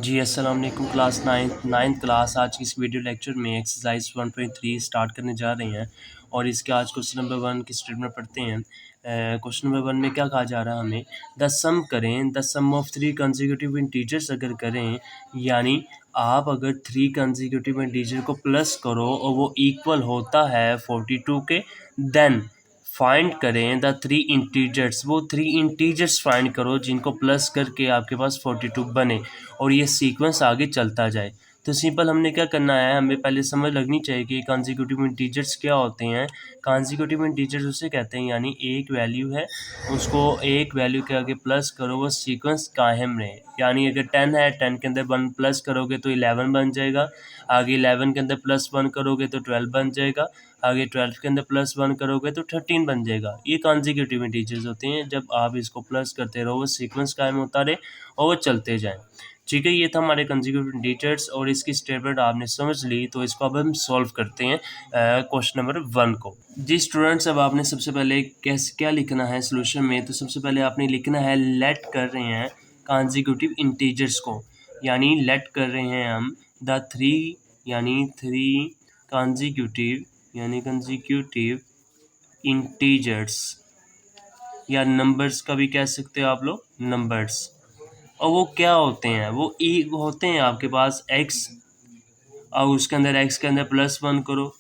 जी अस्सलाम वालेकुम class ninth class. आज की इस वीडियो लेक्चर में एक्सरसाइज 1.3 स्टार्ट करने जा रहे हैं और इसके आज क्वेश्चन नंबर 1 की स्टेटमेंट पढ़ते हैं। क्वेश्चन नंबर 1 में क्या कहा जा रहा है हमें, द सम करें, the sum of 3 consecutive integers अगर करें, यानी आप अगर 3 कंसेक्यूटिव इंटीजर को प्लस करो और वो इक्वल होता है 42 के, देन फाइंड करें द 3 इंटीजर्स, वो 3 इंटीजर्स फाइंड करो जिनको प्लस करके आपके पास 42 बने और ये सीक्वेंस आगे चलता जाए। तो सिंपल हमने क्या करना है, हमें पहले समझ लगनी चाहिए कि कॉन्जिक्यूटिव इंटीजर्स क्या होते हैं। कॉन्जिक्यूटिव इंटीजर्स उसे कहते हैं यानी एक वैल्यू है, उसको एक वैल्यू के आगे प्लस करो, वो सीक्वेंस कायम रहे। यानी अगर 10 है, 10 के अंदर 1 प्लस करोगे तो 11 बन जाएगा, आगे 11 के अंदर प्लस 1 करोगे तो 12 बन जाएगा, आगे 12 के अंदर प्लस 1 करोगे तो 13 बन जाएगा। ये कॉन्जिक्यूटिव इंटीजर्स होते हैं, जब आप इसको प्लस करते रहो वो सीक्वेंस कायम होता रहे और वो चलते जाएँ। ठीक है, ये था हमारे कंसेक्यूटिव इंटीजर्स और इसकी स्टेटमेंट आपने समझ ली। तो इसको अब हम सॉल्व करते हैं क्वेश्चन नंबर 1 को। जी स्टूडेंट्स, अब आपने सबसे पहले क्या लिखना है सोल्यूशन में, तो सबसे पहले आपने लिखना है लेट कर रहे हैं कंसेक्यूटिव इंटीजर्स को, यानी लेट कर रहे हैं हम द 3 यानी 3 कंसेक्यूटिव इंटीजर्स, या नंबर्स का भी कह सकते हो आप लोग, नंबर्स। और वो क्या होते हैं, वो होते हैं आपके पास x, और उसके अंदर x के अंदर +1 करो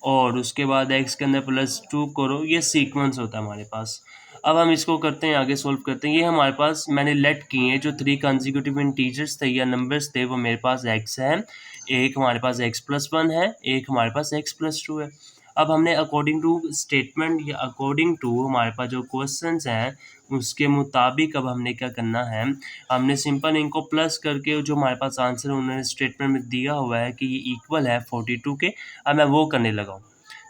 और उसके बाद x के अंदर +2 करो, ये सीक्वेंस होता है हमारे पास। अब हम इसको करते हैं, आगे सोल्व करते हैं। ये हमारे पास मैंने लेट किए हैं जो 3 कंसेक्यूटिव इंटीजर्स थे या नंबर्स थे, वो मेरे पास x है, एक हमारे पास x+1 है, एक हमारे पास x+2 है। अब हमने अकॉर्डिंग टू स्टेटमेंट या अकॉर्डिंग टू हमारे पास जो क्वेश्चंस हैं उसके मुताबिक अब हमने क्या करना है, हमने सिंपल इनको प्लस करके जो हमारे पास आंसर उन्होंने स्टेटमेंट में दिया हुआ है कि ये इक्वल है 42 के, अब मैं वो करने लगा हूँ।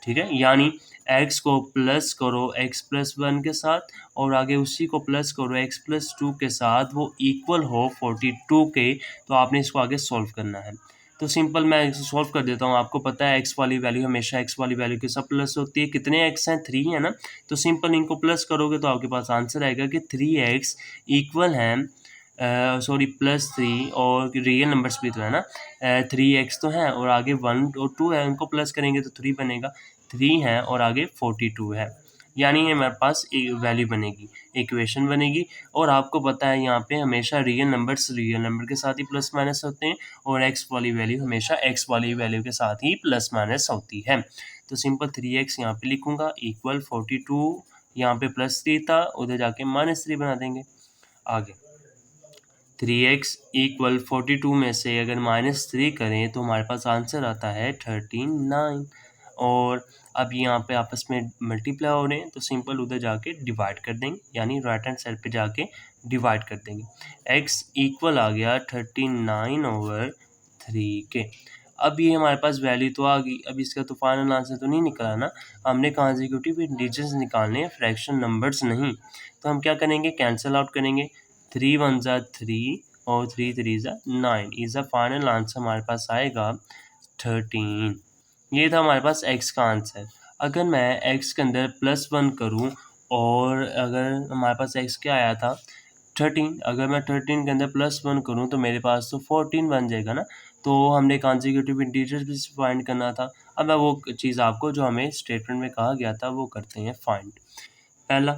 ठीक है, यानी x को प्लस करो x+1 के साथ और आगे उसी को प्लस करो x+2 के साथ, वो इक्वल हो 42 के। तो आपने इसको आगे सॉल्व करना है। तो सिंपल मैं सॉल्व कर देता हूँ। आपको पता है x वाली वैल्यू हमेशा x वाली वैल्यू के साथ प्लस होती है। कितने x हैं, 3 है ना। तो सिंपल इनको प्लस करोगे तो आपके पास आंसर आएगा कि 3x इक्वल है +3, और रियल नंबर्स भी तो है ना, 3x तो है और आगे 1 और 2 है, उनको प्लस करेंगे तो 3 बनेगा, 3 है और आगे 42 है, यानी ये हमारे पास एक वैल्यू बनेगी, इक्वेशन बनेगी। और आपको पता है यहाँ पे हमेशा रियल नंबर के साथ ही प्लस माइनस होते हैं और x वाली वैल्यू हमेशा x वाली वैल्यू के साथ ही प्लस माइनस होती है। तो सिंपल 3x यहाँ पे लिखूंगा इक्वल 42, यहाँ पे +3 था, उधर जाके -3 बना देंगे। आगे 3x इक्वल 42 में से अगर -3 करें तो हमारे पास आंसर आता है 39। और अब यहाँ पे आपस में मल्टीप्लाई हो रहे हैं तो सिंपल उधर जाके डिवाइड कर देंगे, यानी राइट हैंड साइड पे जाके डिवाइड कर देंगे। x इक्वल आ गया 39/3 के। अब ये हमारे पास वैल्यू तो आ गई, अब इसका तो फाइनल आंसर तो नहीं निकला ना, हमने कंसेक्यूटिव इंटीजर्स निकालने हैं, फ्रैक्शन नंबर्स नहीं। तो हम क्या करेंगे, कैंसिल आउट करेंगे, 3 1 ज़ा 3 और 3 3 ज़ा 9, इज़ द फाइनल आंसर हमारे पास आएगा 13। ये था हमारे पास x का आंसर। अगर मैं x के अंदर +1 करूँ और अगर हमारे पास x क्या आया था 13, अगर मैं 13 के अंदर +1 करूँ तो मेरे पास तो 14 बन जाएगा ना। तो हमने कंसेक्यूटिव इंटीजर्स भी फाइंड करना था। अब मैं वो चीज़ आपको जो हमें स्टेटमेंट में कहा गया था वो करते हैं फाइंड। पहला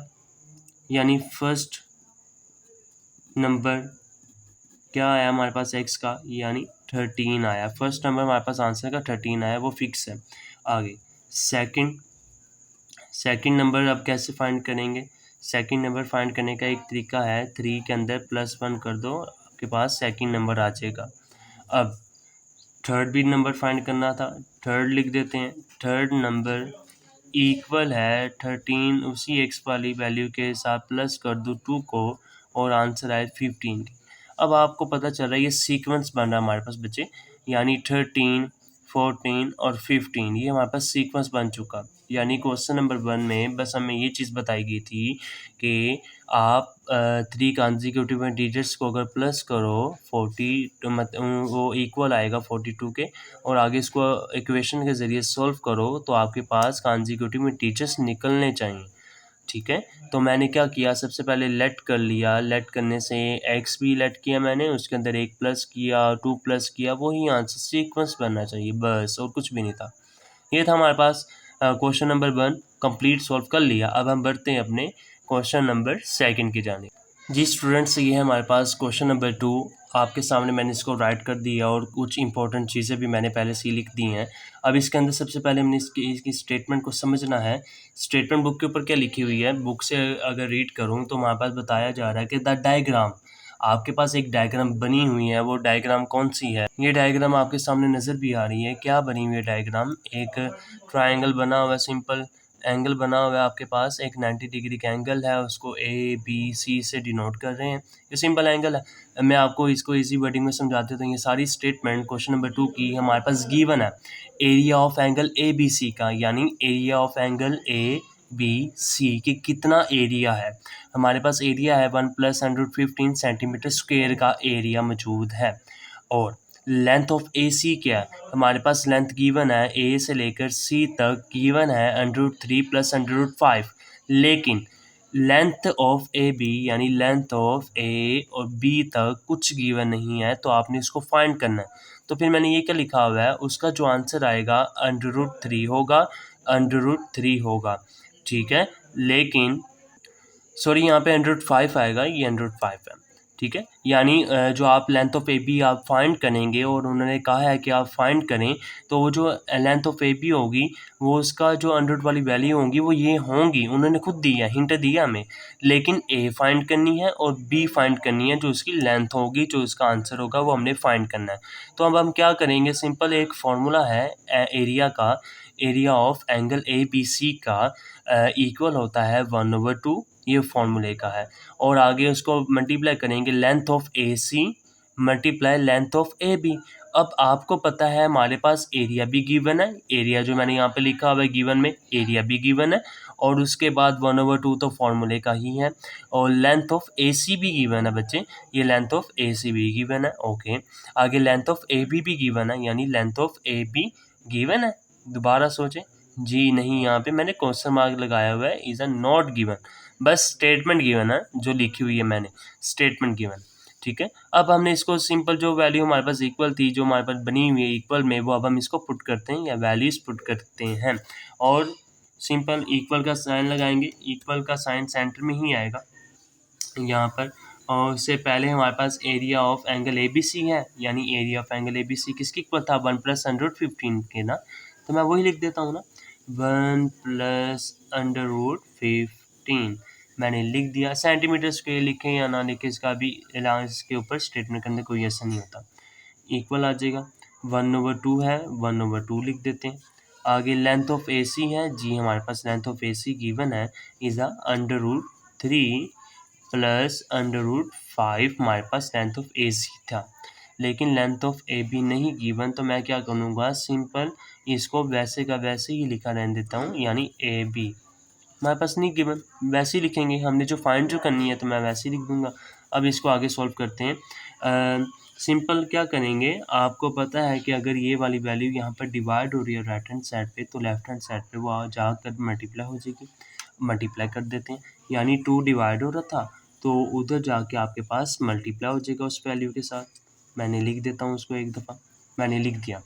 यानी फर्स्ट नंबर क्या आया हमारे पास x का, यानी 13 आया। फर्स्ट नंबर हमारे पास आंसर का 13 आया, वो फिक्स है। आगे सेकंड नंबर अब कैसे फाइंड करेंगे, सेकंड नंबर फाइंड करने का एक तरीका है, 3 के अंदर +1 कर दो, आपके पास सेकंड नंबर आ जाएगा। अब थर्ड भी नंबर फाइंड करना था, थर्ड लिख देते हैं। थर्ड नंबर इक्वल है 13, उसी x वाली वैल्यू के साथ प्लस कर दो 2 को और आंसर आए 15। अब आपको पता चल रहा है ये सीक्वेंस बन रहा है हमारे पास बच्चे, यानी 13 14 और 15, ये हमारे पास सीक्वेंस बन चुका। यानी क्वेश्चन नंबर 1 में बस हमें ये चीज़ बताई गई थी कि आप 3 कंसेक्यूटिव इंटीजर्स को अगर प्लस करो 40 तो वो इक्वल आएगा 42 के, और आगे इसको इक्वेशन के ज़रिए सॉल्व करो तो आपके पास कंसेक्यूटिव इंटीजर्स निकलने चाहिए। ठीक है। तो मैंने क्या किया, सबसे पहले लेट कर लिया, लेट करने से एक्स भी लेट किया मैंने, उसके अंदर एक प्लस किया, 2 प्लस किया, वही आंसर सीक्वेंस बनना चाहिए बस, और कुछ भी नहीं था। ये था हमारे पास क्वेश्चन नंबर 1 कंप्लीट सॉल्व कर लिया। अब हम बढ़ते हैं अपने क्वेश्चन नंबर 2 की जानिब। जी स्टूडेंट्स, ये है हमारे पास क्वेश्चन नंबर 2। आपके सामने मैंने इसको राइट कर दिया और कुछ इंपॉर्टेंट चीज़ें भी मैंने पहले से ही लिख दी हैं। अब इसके अंदर सबसे पहले हमने इसकी स्टेटमेंट को समझना है। स्टेटमेंट बुक के ऊपर क्या लिखी हुई है, बुक से अगर रीड करूँ तो हमारे पास बताया जा रहा है कि द डायग्राम, आपके पास एक डायग्राम बनी हुई है। वो डायग्राम कौन सी है, ये डायग्राम आपके सामने नज़र भी आ रही है। क्या बनी हुई है डायग्राम, एक ट्रायंगल बना हुआ है, सिंपल एंगल बना हुआ है आपके पास, एक 90 डिग्री का एंगल है, उसको ए बी सी से डिनोट कर रहे हैं। ये सिंपल एंगल है। मैं आपको इसको इजी वर्डिंग में समझाते हूँ। तो ये सारी स्टेटमेंट क्वेश्चन नंबर 2 की हमारे पास गिवन है area of angle A B C का, यानी area of angle A B C की कितना एरिया है। हमारे पास एरिया है 1 + 115 सेंटीमीटर स्क्वेयर का एरिया मौजूद है। और लेंथ ऑफ ए सी क्या है, हमारे पास लेंथ गिवन है ए से लेकर सी तक गिवन है √3 + √5, लेकिन लेंथ ऑफ ए बी यानी लेंथ ऑफ ए और बी तक कुछ गिवन नहीं है, तो आपने इसको फाइंड करना है। तो फिर मैंने ये क्या लिखा हुआ है, उसका जो आंसर आएगा √3 होगा, √3 होगा, ठीक है। लेकिन सॉरी, यहाँ पे 105 आएगा, ये 105 है, ठीक है। यानी जो आप लेंथ ऑफ ए बी आप फाइंड करेंगे और उन्होंने कहा है कि आप फाइंड करें, तो वो जो लेंथ ऑफ ए बी होगी वो उसका जो 100 वाली वैल्यू होंगी वो ये होंगी, उन्होंने खुद दिया, हिंट दिया हमें। लेकिन ए फाइंड करनी है और बी फाइंड करनी है, जो उसकी लेंथ होगी, जो उसका आंसर होगा वो हमने फाइंड करना है। तो अब हम क्या करेंगे, सिंपल एक फार्मूला है एरिया का, area of angle A B C का इक्वल होता है 1/2, ये फॉर्मूले का है। और आगे उसको मल्टीप्लाई करेंगे length of A C multiply length of A B. अब आपको पता है हमारे पास एरिया भी गिवन है, एरिया जो मैंने यहाँ पे लिखा हुआ है गिवन में, एरिया भी गिवन है, और उसके बाद 1/2 तो फॉर्मूले का ही है, और लेंथ ऑफ ए सी भी गिवन है बच्चे, ये लेंथ ऑफ ए सी भी गिवन है, ओके। आगे लेंथ ऑफ ए बी भी गिवन है, यानी length of A be given है। दोबारा सोचें, जी नहीं, यहाँ पे मैंने क्वेश्चन मार्क लगाया हुआ है, इज़ अ नॉट गिवन, बस स्टेटमेंट गिवन है जो लिखी हुई है मैंने, स्टेटमेंट गिवन, ठीक है। अब हमने इसको सिंपल जो वैल्यू हमारे पास इक्वल थी, जो हमारे पास बनी हुई है इक्वल में, वो अब हम इसको पुट करते हैं या वैल्यूज पुट करते हैं, और सिंपल इक्वल का साइन लगाएंगे, इक्वल का साइन सेंटर में ही आएगा यहाँ पर। और उससे पहले हमारे पास area of angle A B C है, यानी area of angle A B C किसकी इक्वल था, 1 + √15 के ना, तो मैं वही लिख देता हूँ ना, 1 + √15 मैंने लिख दिया। सेंटीमीटर स्क्वेयर लिखें या ना लिखें, इसका भी अलाउंस के ऊपर स्टेटमेंट करने कोई ऐसा नहीं होता, इक्वल आ जाएगा। 1/2 है, 1/2 लिख देते हैं। आगे लेंथ ऑफ ए सी है, जी हमारे पास length of A C given है, इज़ अ √3 + √5 हमारे पास लेंथ ऑफ ए सी था, लेकिन लेंथ ऑफ ए बी नहीं गिवन, तो मैं क्या करूँगा, सिंपल इसको वैसे का वैसे ही लिखा रहने देता हूँ, यानी ए बी हमारे पास नहीं गिवन, वैसे ही लिखेंगे, हमने जो फाइंड जो करनी है तो मैं वैसे ही लिख दूँगा। अब इसको आगे सॉल्व करते हैं। सिंपल क्या करेंगे, आपको पता है कि अगर ये वाली वैल्यू यहाँ पर डिवाइड हो रही है राइट हैंड साइड पे, तो लेफ्ट हैंड साइड पे वो जाकर मल्टीप्लाई हो जाएगी, मल्टीप्लाई कर देते हैं, यानी 2 डिवाइड हो रहा था तो उधर जाके आपके पास मल्टीप्लाई हो जाएगा उस वैल्यू के साथ। मैंने लिख देता हूँ उसको एक दफ़ा, मैंने लिख दिया।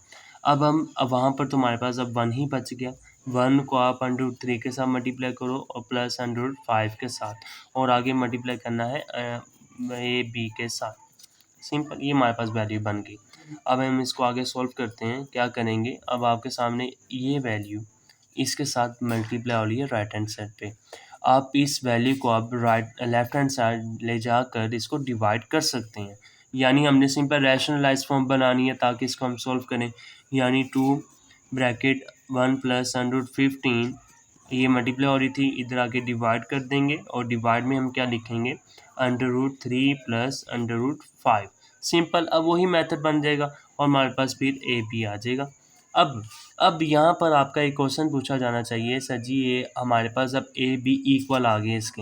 अब वहाँ पर तो हमारे पास अब 1 ही बच गया, 1 को आप √3 के साथ मल्टीप्लाई करो और प्लस √5 के साथ, और आगे मल्टीप्लाई करना है ए बी के साथ, सिंपल, ये हमारे पास वैल्यू बन गई। अब हम इसको आगे सॉल्व करते हैं, क्या करेंगे, अब आपके सामने ये वैल्यू इसके साथ मल्टीप्लाई हो रही है राइट हैंड साइड पे, आप इस वैल्यू को आप लेफ्ट हैंड साइड ले जाकर इसको डिवाइड कर सकते हैं, यानी हमने सिंपल रैशनलाइज फॉर्म बनानी है ताकि इसको हम सॉल्व करें, यानी 2 ब्रैकेट 1 + √15, ये मल्टीप्लाई हो रही थी, इधर आके डिवाइड कर देंगे, और डिवाइड में हम क्या लिखेंगे, √3 + √5, सिंपल। अब वही मेथड बन जाएगा और हमारे पास फिर ए बी आ जाएगा। अब यहाँ पर आपका एक क्वेश्चन पूछा जाना चाहिए, सर जी ये हमारे पास अब ए बी इक्वल आ गए इसके,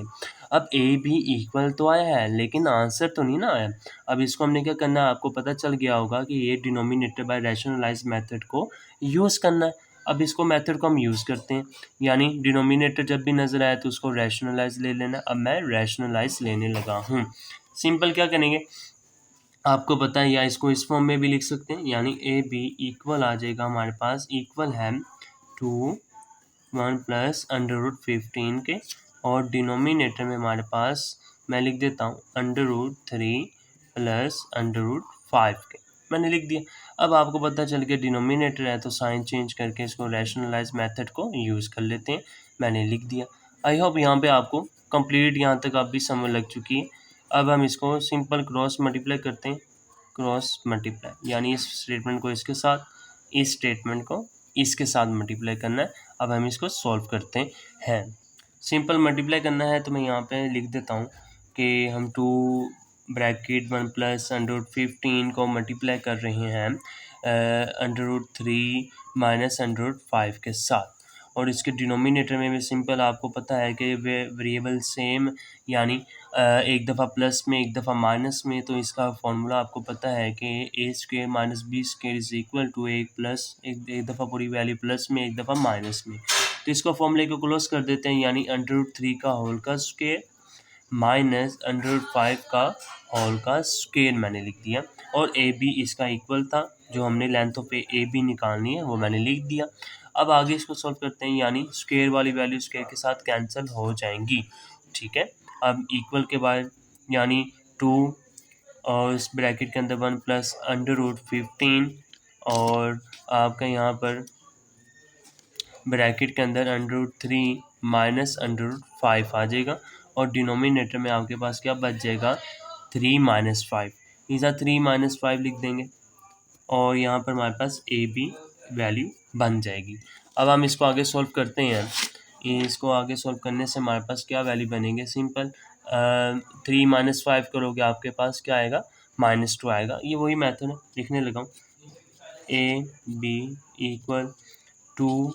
अब ए बी इक्वल तो आया है लेकिन आंसर तो नहीं ना आया। अब इसको हमने क्या करना है, आपको पता चल गया होगा कि ये डिनोमिनेटर बाय रैशनलाइज मेथड को यूज़ करना है। अब इसको मेथड को हम यूज़ करते हैं, यानी डिनोमिनेटर जब भी नज़र आए तो उसको रैशनलाइज ले लेना। अब मैं रैशनलाइज लेने लगा हूँ। सिंपल क्या करेंगे, आपको पता है, या इसको इस फॉर्म में भी लिख सकते हैं, यानी ए बी इक्वल आ जाएगा हमारे पास, इक्वल है 1 प्लस अंडर रूट 15 के, और डिनोमिनेटर में हमारे पास मैं लिख देता हूँ under root 3 plus under root 5 के, मैंने लिख दिया। अब आपको पता चल गया डिनोमिनेटर है तो साइन चेंज करके इसको रैशनलाइज मेथड को यूज़ कर लेते हैं, मैंने लिख दिया। आई होप यहाँ पे आपको कंप्लीट यहाँ तक आप भी समझ लग चुकी है। अब हम इसको सिंपल क्रॉस मल्टीप्लाई करते हैं, क्रॉस मल्टीप्लाई यानी इस स्टेटमेंट को इसके साथ, इस स्टेटमेंट को इसके साथ मल्टीप्लाई करना है। अब हम इसको सॉल्व करते हैं। सिंपल मल्टीप्लाई करना है तो मैं यहाँ पे लिख देता हूँ कि हम 2 ब्रैकेट 1 प्लस अंडर रूट 15 को मल्टीप्लाई कर रहे हैं under root 3 minus under root 5 के साथ, और इसके डिनोमिनेटर में भी सिंपल आपको पता है कि वे वेरिएबल सेम, यानी एक दफ़ा प्लस में एक दफ़ा माइनस में, तो इसका फॉर्मूला आपको पता है कि A square minus B square is equal to एक प्लस एक दफ़ा पूरी वैल्यू प्लस में एक दफ़ा माइनस में। तो इसको फॉर्मूले को क्लोज कर देते हैं, यानी अंडर रूट 3 का होल का स्क्वेयर माइनस अंडर रूट 5 का होल का स्क्वेयर मैंने लिख दिया, और ए बी इसका इक्वल था, जो हमने लेंथ ऑफ ए बी निकालनी है वो मैंने लिख दिया। अब आगे इसको सॉल्व करते हैं, यानी स्क्वेयर वाली वैल्यू स्क्वेयर के साथ कैंसिल हो जाएंगी, ठीक है। अब इक्वल के बाद यानी 2 और इस ब्रैकेट के अंदर 1 प्लस अंडर रूट 15, और आपका यहाँ पर ब्रैकेट के अंदर under root 3 minus under root 5 आ जाएगा, और डिनोमिनेटर में आपके पास क्या बच जाएगा 3 माइनस 5, इज़ा 3 माइनस 5 लिख देंगे, और यहाँ पर हमारे पास ए बी वैल्यू बन जाएगी। अब हम इसको आगे सॉल्व करते हैं, इसको आगे सॉल्व करने से हमारे पास क्या वैल्यू बनेंगे, सिंपल 3 माइनस 5 करोगे आपके पास क्या आएगा -2 आएगा। ये वही मेथड है, लिखने लगा हूँ A B equal to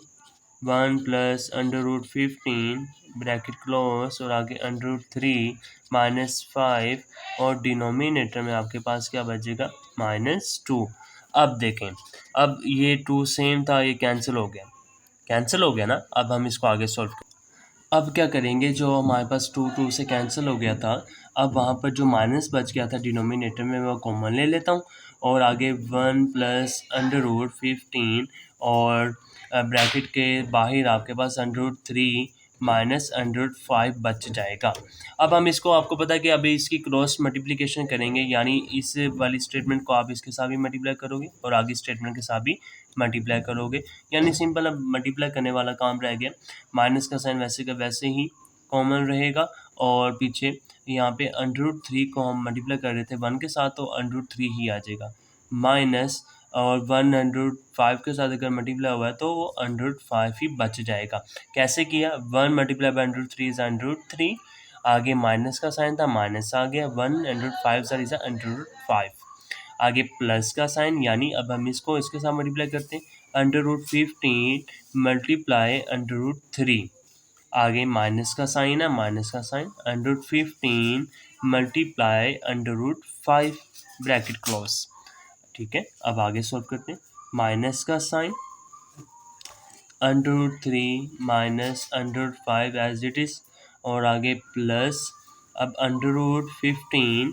1 plus under root 15 bracket close, और आगे अंडर रूट 3 माइनस 5, और डिनोमिनेटर में आपके पास क्या बचेगा -2। अब देखें, अब ये 2 सेम था, ये कैंसिल हो गया, कैंसिल हो गया ना। अब हम इसको आगे सॉल्व करें। अब क्या करेंगे, जो हमारे पास 2 से कैंसिल हो गया था, अब वहाँ पर जो माइनस बच गया था डिनोमिनेटर में वो कॉमन ले लेता हूँ, और आगे 1 प्लस अंडर रूट 15, और ब्रैकेट के बाहर आपके पास under root 3 minus under root 5 बच जाएगा। अब हम इसको, आपको पता है कि अभी इसकी क्रॉस मल्टीप्लिकेशन करेंगे, यानी इस वाली स्टेटमेंट को आप इसके साथ भी मल्टीप्लाई करोगे और आगे स्टेटमेंट के साथ भी मल्टीप्लाई करोगे, यानी सिंपल अब मल्टीप्लाई करने वाला काम रह गया। माइनस का साइन वैसे का वैसे ही कॉमन रहेगा, और पीछे यहाँ पे अंडर रूट 3 को हम मल्टीप्लाई कर रहे थे 1 के साथ, तो अंडर रूट 3 ही आ जाएगा, माइनस और 1 अंडर रूट 5 के साथ अगर मल्टीप्लाई हुआ है तो वो अंडर रूट 5 ही बच जाएगा। कैसे किया, 1 multiply by under root 3 is under root 3, आगे माइनस का साइन था माइनस आ गया, 1 under root 5 sir is under root 5, आगे प्लस का साइन, यानी अब हम इसको इसके साथ मल्टीप्लाई करते हैं, under root 15 multiply under root 3, आगे माइनस का साइन है, माइनस का sign, under root 15 multiply under root 5 bracket close, ठीक है। अब आगे सॉल्व करते हैं, माइनस का sign, under root 3 minus under root 5 as it is, और आगे प्लस, अब अंडर रूट 15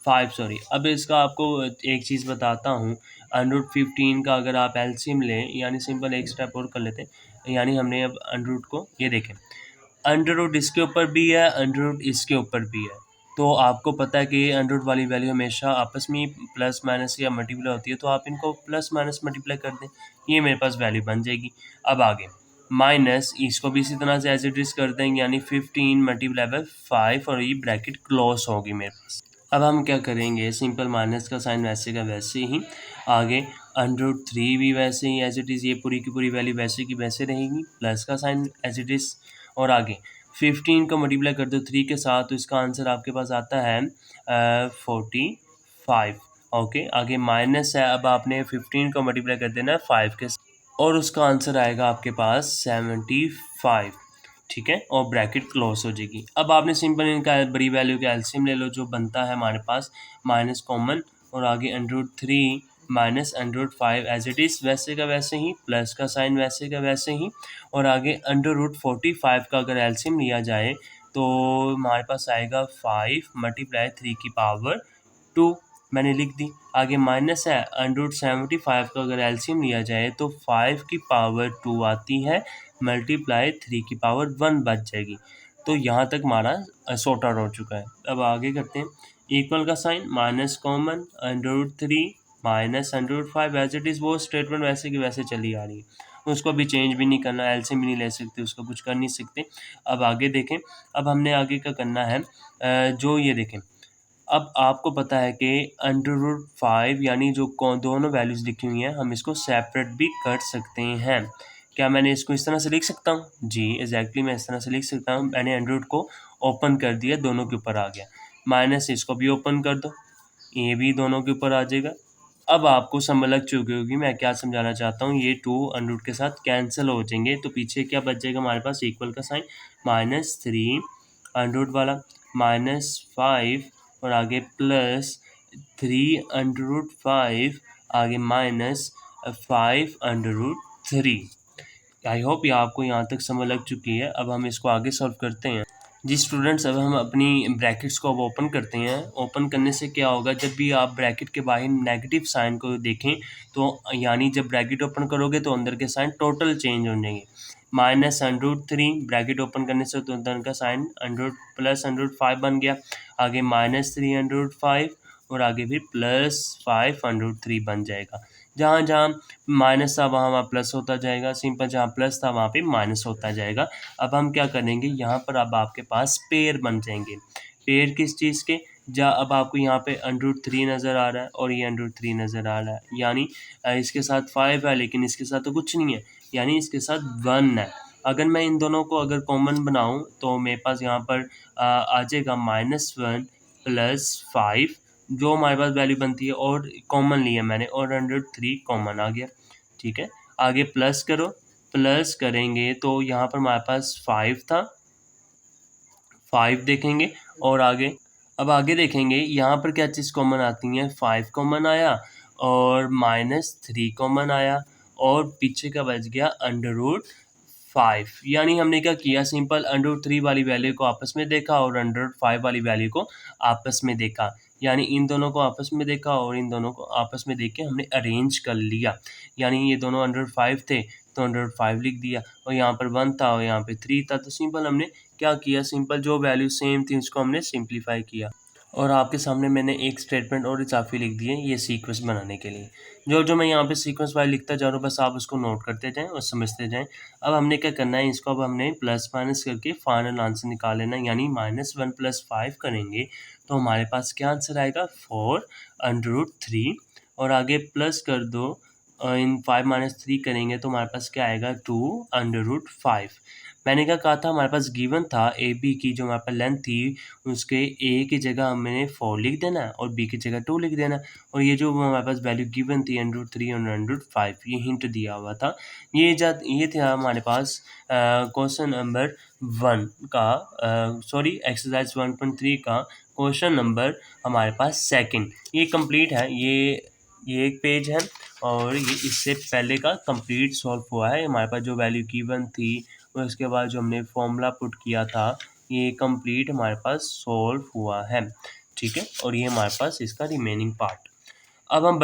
5 सॉरी, अब इसका आपको एक चीज़ बताता हूँ, अंडर रूट 15 का अगर आप एलसीएम लें, यानी सिंपल एक स्टेप और कर लेते हैं, यानी हमने अब अंडर रूट को, ये देखें अंडर रूट इसके ऊपर भी है, अंडर रूट इसके ऊपर भी है, तो आपको पता है कि अंडर रूट वाली वैल्यू हमेशा आपस में प्लस माइनस या मल्टीप्लाई होती है, तो आप इनको प्लस माइनस मल्टीप्लाई कर दें, ये मेरे पास वैल्यू बन जाएगी। अब आगे माइनस, इसको भी इसी तरह से एज इट इज़ कर देंगे, यानी 15 मल्टीप्लाई बाय 5, और ये ब्रैकेट क्लोज होगी मेरे पास। अब हम क्या करेंगे, सिंपल माइनस का साइन वैसे का वैसे ही, आगे अंडर रूट 3 भी वैसे ही एज इट इज़, ये पूरी की पूरी वैल्यू वैसे की वैसे रहेगी, प्लस का साइन एज इट इज़, और आगे 15 को मल्टीप्लाई कर दो 3 के साथ, तो इसका आंसर आपके पास आता है 45, ओके। आगे माइनस है, अब आपने 15 को मल्टीप्लाई कर देना है 5 के साथ, और उसका आंसर आएगा आपके पास 75, ठीक है, और ब्रैकेट क्लोज हो जाएगी। अब आपने सिंपल इनका बड़ी वैल्यू का एलसीएम ले लो, जो बनता है हमारे पास माइनस कॉमन, और आगे under root 3 minus under root 5 as it is वैसे का वैसे ही, प्लस का साइन वैसे का वैसे ही, और आगे अंडर रूट 45 का अगर एलसीएम लिया जाए तो हमारे पास आएगा 5 मल्टीप्लाई 3 की पावर 2, मैंने लिख दी। आगे माइनस है अंडर रूट 75 का अगर एलसीएम लिया जाए तो 5 की पावर 2 आती है मल्टीप्लाई 3 की पावर 1 बच जाएगी। तो यहाँ तक हमारा सॉर्ट आउट हो चुका है। अब आगे करते हैं। इक्वल का sign minus common under root 3 minus under root 5 as it is, वो स्टेटमेंट वैसे की वैसे चली आ रही है, उसको भी चेंज भी नहीं करना, एलसीएम भी नहीं ले सकते, उसका कुछ कर नहीं सकते। अब आगे देखें। अब हमने आगे का करना है जो ये देखें। अब आपको पता है कि अंडर रूट 5 यानी जो दोनों वैल्यूज़ लिखी हुई हैं हम इसको सेपरेट भी कर सकते हैं। क्या मैंने इसको इस तरह से लिख सकता हूँ? जी एग्जैक्टली मैं इस तरह से लिख सकता हूँ। मैंने अंडर रूट को ओपन कर दिया, दोनों के ऊपर आ गया। माइनस इसको भी ओपन कर दो, ये भी दोनों के ऊपर आ जाएगा। अब आपको समझ लग चुकी होगी मैं क्या समझाना चाहता हूँ। ये 2 अंडर रूट के साथ कैंसिल हो जाएंगे, तो पीछे क्या बच जाएगा हमारे पास? इक्वल का साइन माइनस 3 अंडर रूट वाला माइनस 5 और आगे प्लस 3 अंडर रूट 5 आगे minus 5 under root 3। I hope ये आपको यहाँ तक समझ लग चुकी है। अब हम इसको आगे सॉल्व करते हैं। जी स्टूडेंट्स, अब हम अपनी ब्रैकेट्स को अब ओपन करते हैं। ओपन करने से क्या होगा, जब भी आप ब्रैकेट के बाहर नेगेटिव साइन को देखें तो यानी जब ब्रैकेट ओपन करोगे तो अंदर के साइन टोटल चेंज हो जाएंगे। Minus under root 3 bracket open करने से तो अंदर का sign under root plus under root 5 बन गया। आगे माइनस 3 अंडर रूट 5 और आगे भी प्लस 5 अंडर रूट 3 बन जाएगा। जहाँ जहाँ माइनस था वहाँ वहाँ प्लस होता जाएगा, सिंपल जहाँ प्लस था वहाँ पे माइनस होता जाएगा। अब हम क्या करेंगे, यहाँ पर अब आपके पास पेयर बन जाएंगे। पेयर किस चीज़ के? अब आपको यहाँ पे अंडर रूट 3 नज़र आ रहा है और ये अंडर रूट 3 नज़र आ रहा है, यानी इसके साथ 5 है लेकिन इसके साथ तो कुछ नहीं है, यानी इसके साथ 1 है। अगर मैं इन दोनों को अगर कॉमन बनाऊँ तो मेरे पास यहाँ पर आ जाएगा -1 प्लस 5 जो हमारे पास वैल्यू बनती है, और कॉमन लिया मैंने और 103 कॉमन आ गया। ठीक है, आगे प्लस करो, प्लस करेंगे तो यहाँ पर हमारे पास 5 था, 5 देखेंगे और आगे। अब आगे देखेंगे यहाँ पर क्या चीज़ कॉमन आती है, 5 कॉमन आया और -3 कॉमन आया और पीछे का बच गया अंडर रूट 5। यानी हमने क्या किया, सिंपल अंडर रूट 3 वाली वैल्यू को आपस में देखा और अंडर रूट 5 वाली वैल्यू को आपस में देखा, यानी इन दोनों को आपस में देखा और इन दोनों को आपस में देख के हमने अरेंज कर लिया। यानी ये दोनों अंडर रूट 5 थे तो अंडर रूट 5 लिख दिया, और यहाँ पर 1 था और यहाँ पे 3 था, तो सिंपल हमने क्या किया, सिंपल जो वैल्यू सेम थी उसको हमने सिंप्लीफाई किया। और आपके सामने मैंने एक स्टेटमेंट और इजाफी लिख दी है ये सीक्वेंस बनाने के लिए। जो जो मैं यहाँ पे सीक्वेंस वाइज लिखता जा रहा हूँ बस आप उसको नोट करते जाएँ और समझते जाएँ। अब हमने क्या करना है, इसको अब हमने प्लस माइनस करके फाइनल आंसर निकाल लेना है, यानी -1 + 5 करेंगे तो हमारे पास क्या आंसर आएगा, 4 अंडर रूट 3 और आगे प्लस कर दो इन 5 - 3 करेंगे तो हमारे पास क्या आएगा, 2 अंडर रूट 5। मैंने क्या कहा था, हमारे पास गिवन था ए बी की जो हमारे पास लेंथ थी उसके ए की जगह हमने 4 लिख देना है और बी की जगह 2 लिख देना है, और ये जो हमारे पास वैल्यू गिवन थी अंडर रूट 3 और अंडर रूट 5 ये हिंट दिया हुआ था। ये था हमारे पास क्वेश्चन नंबर 1 का सॉरी एक्सरसाइज 1.3 का क्वेश्चन नंबर हमारे पास सेकंड। ये कंप्लीट है, ये एक पेज है और ये इससे पहले का कंप्लीट सॉल्व हुआ है। हमारे पास जो वैल्यू गिवन थी और उसके बाद जो हमने फॉर्मूला पुट किया था ये कंप्लीट हमारे पास सॉल्व हुआ है। ठीक है, और ये हमारे पास इसका रिमेनिंग पार्ट। अब हम